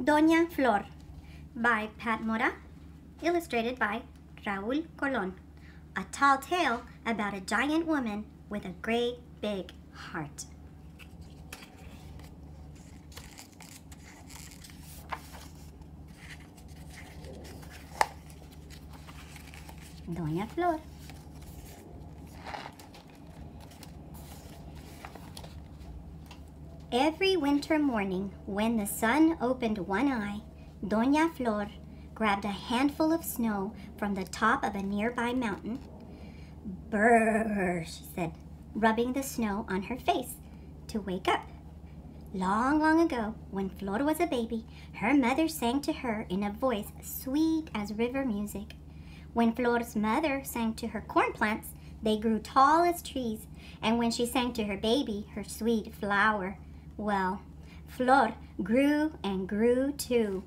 Doña Flor by Pat Mora, illustrated by Raúl Colón. A tall tale about a giant woman with a great big heart. Doña Flor. Every winter morning, when the sun opened one eye, Doña Flor grabbed a handful of snow from the top of a nearby mountain. "Brrr," she said, rubbing the snow on her face to wake up. Long, long ago, when Flor was a baby, her mother sang to her in a voice sweet as river music. When Flor's mother sang to her corn plants, they grew tall as trees, and when she sang to her baby, her sweet flower, well, Flor grew and grew too.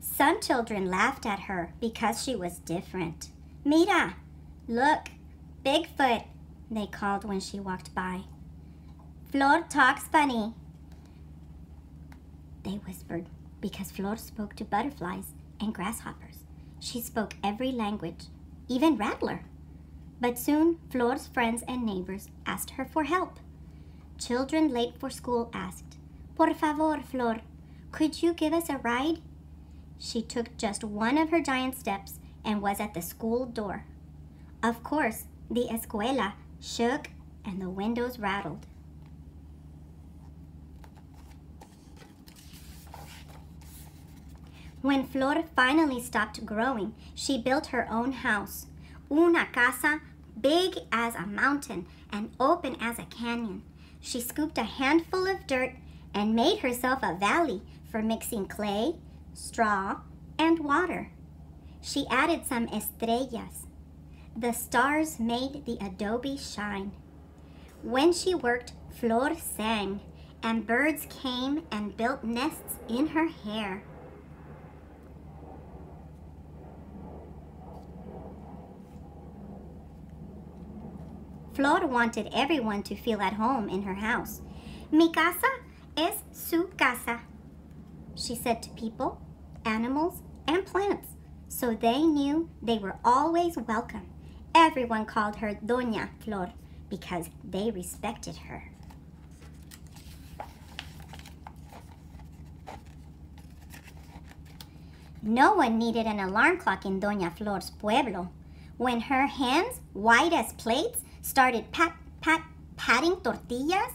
Some children laughed at her because she was different. "Mira, look, Bigfoot," they called when she walked by. "Flor talks funny," they whispered, because Flor spoke to butterflies and grasshoppers. She spoke every language, even Rattler. But soon, Flor's friends and neighbors asked her for help. Children late for school asked, "Por favor, Flor, could you give us a ride?" She took just one of her giant steps and was at the school door. Of course, the escuela shook and the windows rattled. When Flor finally stopped growing, she built her own house. Una casa big as a mountain and open as a canyon. She scooped a handful of dirt and made herself a valley for mixing clay, straw, and water. She added some estrellas. The stars made the adobe shine. When she worked, Flor sang, and birds came and built nests in her hair. Flor wanted everyone to feel at home in her house. "Mi casa es su casa," she said to people, animals, and plants, so they knew they were always welcome. Everyone called her Doña Flor because they respected her. No one needed an alarm clock in Doña Flor's pueblo. When her hands, white as plates, started patting tortillas,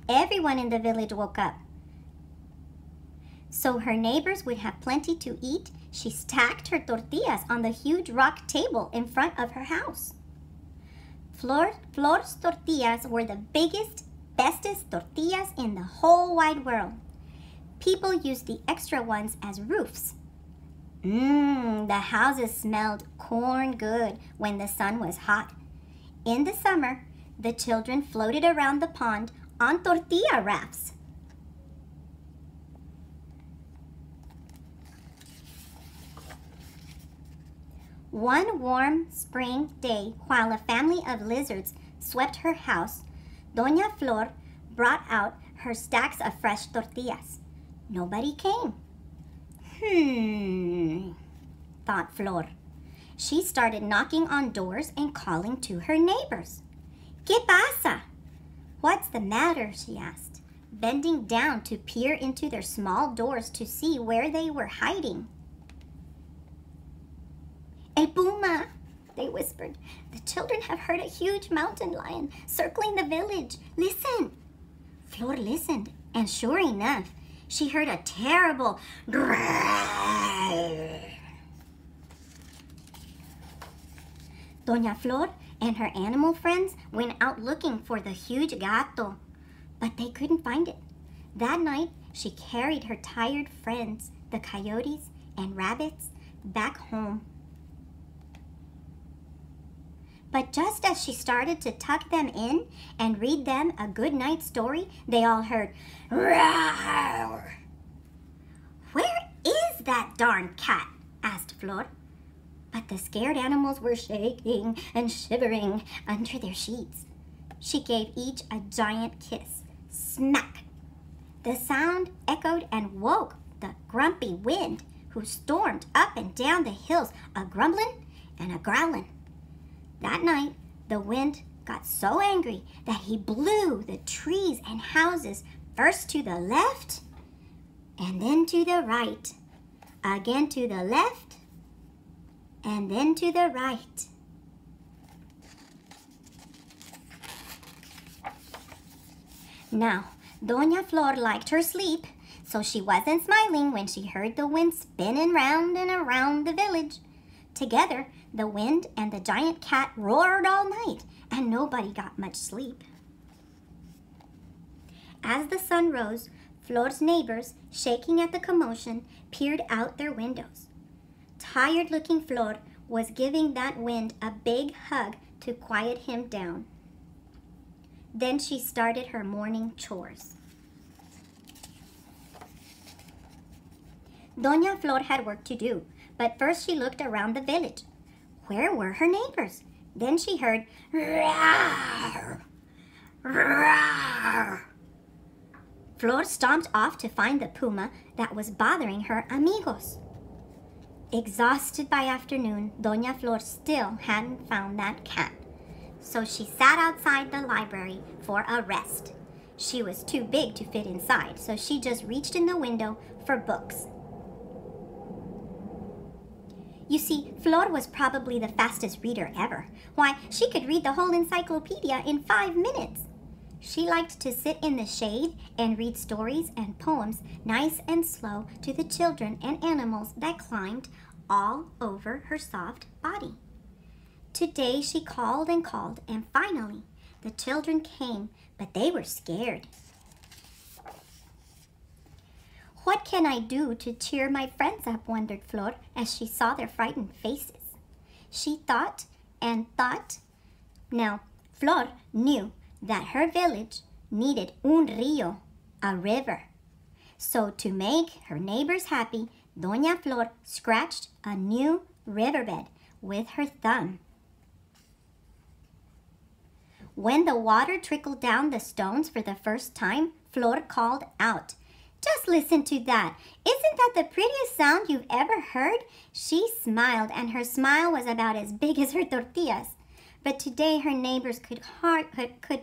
everyone in the village woke up. So her neighbors would have plenty to eat, she stacked her tortillas on the huge rock table in front of her house. Flor's tortillas were the biggest, bestest tortillas in the whole wide world. People used the extra ones as roofs. The houses smelled corn good when the sun was hot. In the summer, the children floated around the pond on tortilla rafts. One warm spring day, while a family of lizards swept her house, Doña Flor brought out her stacks of fresh tortillas. Nobody came. Thought Flor. She started knocking on doors and calling to her neighbors. "¿Qué pasa?" "What's the matter?" she asked, bending down to peer into their small doors to see where they were hiding. "A puma," they whispered. "The children have heard a huge mountain lion circling the village. Listen." Flor listened, and sure enough, she heard a terrible growl. Doña Flor and her animal friends went out looking for the huge gato, but they couldn't find it. That night, she carried her tired friends, the coyotes and rabbits, back home. But just as she started to tuck them in and read them a good night story, they all heard, "Roar!" "Where is that darn cat?" asked Flor. But the scared animals were shaking and shivering under their sheets. She gave each a giant kiss, Smack! The sound echoed and woke the grumpy wind, who stormed up and down the hills, a-grumbling and a-growling. That night, the wind got so angry that he blew the trees and houses first to the left and then to the right, again to the left and then to the right. Now, Doña Flor liked her sleep, so she wasn't smiling when she heard the wind spinning round and around the village. Together, the wind and the giant cat roared all night, and nobody got much sleep. As the sun rose, Flor's neighbors, shaking at the commotion, peered out their windows. Tired-looking Flor was giving that wind a big hug to quiet him down. Then she started her morning chores. Doña Flor had work to do, but first she looked around the village. Where were her neighbors? Then she heard, "Rawr! Rawr!" Flor stomped off to find the puma that was bothering her amigos. Exhausted by afternoon, Doña Flor still hadn't found that cat. So she sat outside the library for a rest. She was too big to fit inside, so she just reached in the window for books. You see, Flor was probably the fastest reader ever. Why, she could read the whole encyclopedia in 5 minutes. She liked to sit in the shade and read stories and poems nice and slow to the children and animals that climbed all over her soft body. Today she called, and finally the children came, but they were scared. What can I do to cheer my friends up, wondered Flor as she saw their frightened faces. She thought and thought. Now, Flor knew that her village needed un río, a river. So to make her neighbors happy, Doña Flor scratched a new riverbed with her thumb. When the water trickled down the stones for the first time, Flor called out, "Just listen to that. Isn't that the prettiest sound you've ever heard?" She smiled, and her smile was about as big as her tortillas. But today her neighbors could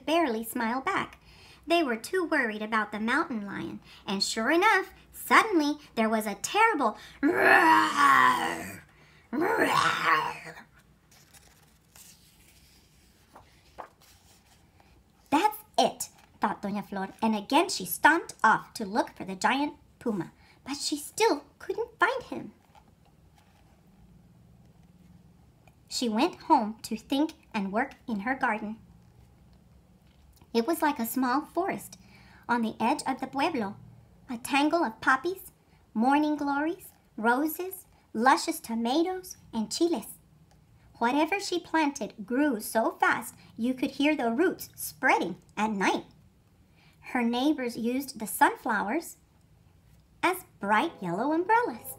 barely smile back. They were too worried about the mountain lion. And sure enough, suddenly there was a terrible roar. Roar. That's it, thought Doña Flor, and again she stomped off to look for the giant puma, but she still couldn't find him. She went home to think and work in her garden. It was like a small forest on the edge of the pueblo, a tangle of poppies, morning glories, roses, luscious tomatoes, and chiles. Whatever she planted grew so fast you could hear the roots spreading at night. Her neighbors used the sunflowers as bright yellow umbrellas.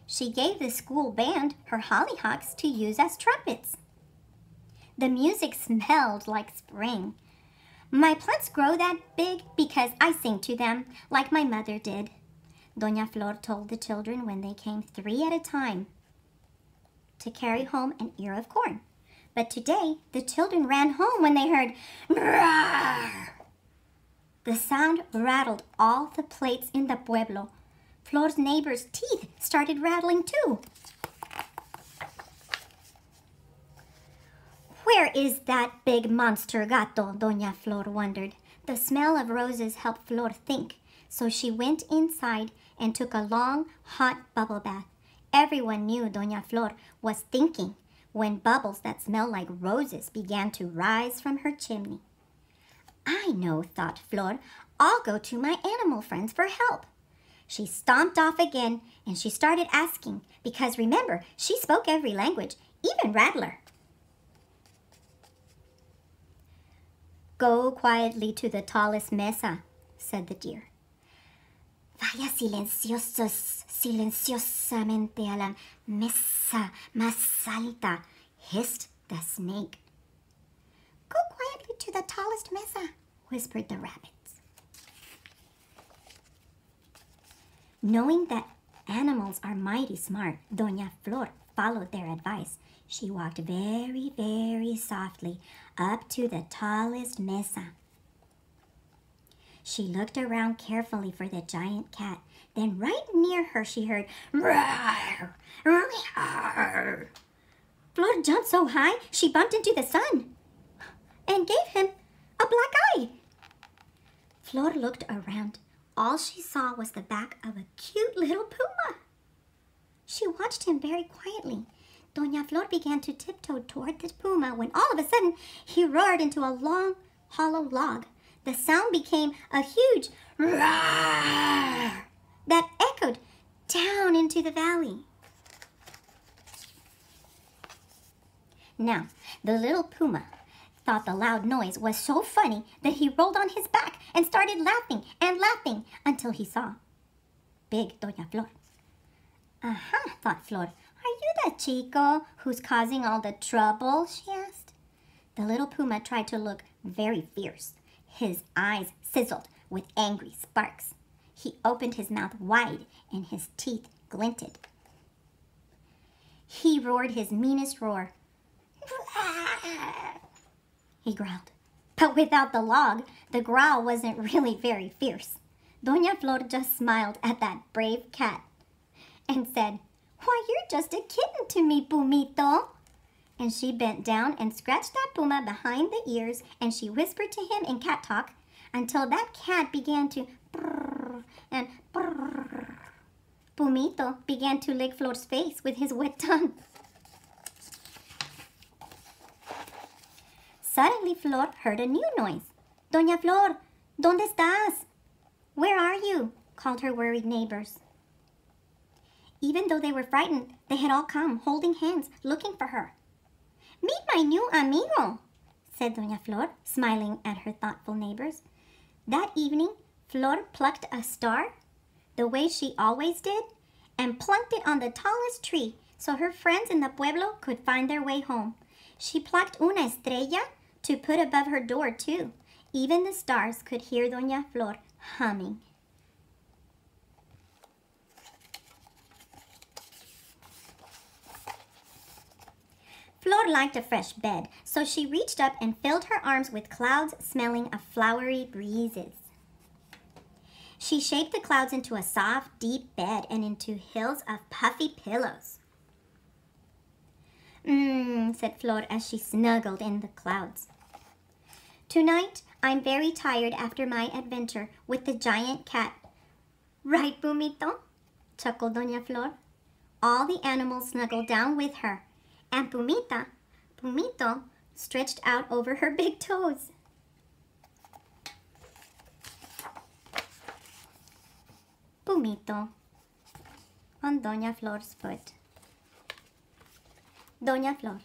She gave the school band her hollyhocks to use as trumpets. The music smelled like spring. My plants grow that big because I sing to them like my mother did, Doña Flor told the children when they came 3 at a time to carry home an ear of corn. But today, the children ran home when they heard "Roar!" The sound rattled all the plates in the pueblo. Flor's neighbors' teeth started rattling too. Where is that big monster gato? Doña Flor wondered. The smell of roses helped Flor think, so she went inside and took a long, hot bubble bath. Everyone knew Doña Flor was thinking when bubbles that smelled like roses began to rise from her chimney. I know, thought Flor. I'll go to my animal friends for help. She stomped off again, and she started asking, because remember, she spoke every language, even Rattler. Go quietly to the tallest mesa, said the deer. Vaya silenciosamente a la mesa más alta, hissed the snake. Go quietly to the tallest mesa, whispered the rabbits. Knowing that animals are mighty smart, Doña Flor followed their advice. She walked very, very softly up to the tallest mesa. She looked around carefully for the giant cat. Then right near her she heard, "Roar! Roar!" Flor jumped so high she bumped into the sun and gave him a black eye. Flor looked around. All she saw was the back of a cute little puma. She watched him very quietly. Doña Flor began to tiptoe toward the puma when all of a sudden he roared into a long, hollow log. The sound became a huge roar that echoed down into the valley. Now, the little puma thought the loud noise was so funny that he rolled on his back and started laughing and laughing until he saw big Doña Flor. Aha, thought Flor. Are you the chico who's causing all the trouble? She asked. The little puma tried to look very fierce. His eyes sizzled with angry sparks. He opened his mouth wide and his teeth glinted. He roared his meanest roar. He growled. But without the log, the growl wasn't really very fierce. Doña Flor just smiled at that brave cat and said, "Why, you're just a kitten to me, Pumito." And she bent down and scratched that puma behind the ears, and she whispered to him in cat talk until that cat began to purr and purr. Pumito began to lick Flor's face with his wet tongue. Suddenly Flor heard a new noise. "Doña Flor, ¿dónde estás?" "Where are you?" called her worried neighbors. Even though they were frightened, they had all come, holding hands, looking for her. "Meet my new amigo," said Doña Flor, smiling at her thoughtful neighbors. That evening, Flor plucked a star, the way she always did, and plunked it on the tallest tree so her friends in the pueblo could find their way home. She plucked una estrella to put above her door, too. Even the stars could hear Doña Flor humming. Flor liked a fresh bed, so she reached up and filled her arms with clouds smelling of flowery breezes. She shaped the clouds into a soft, deep bed and into hills of puffy pillows. Said Flor as she snuggled in the clouds. "Tonight, I'm very tired after my adventure with the giant cat." "Right, Pumito?" chuckled Doña Flor. All the animals snuggled down with her, and Pumito, stretched out over her big toes. Pumito on Doña Flor's foot. Doña Flor.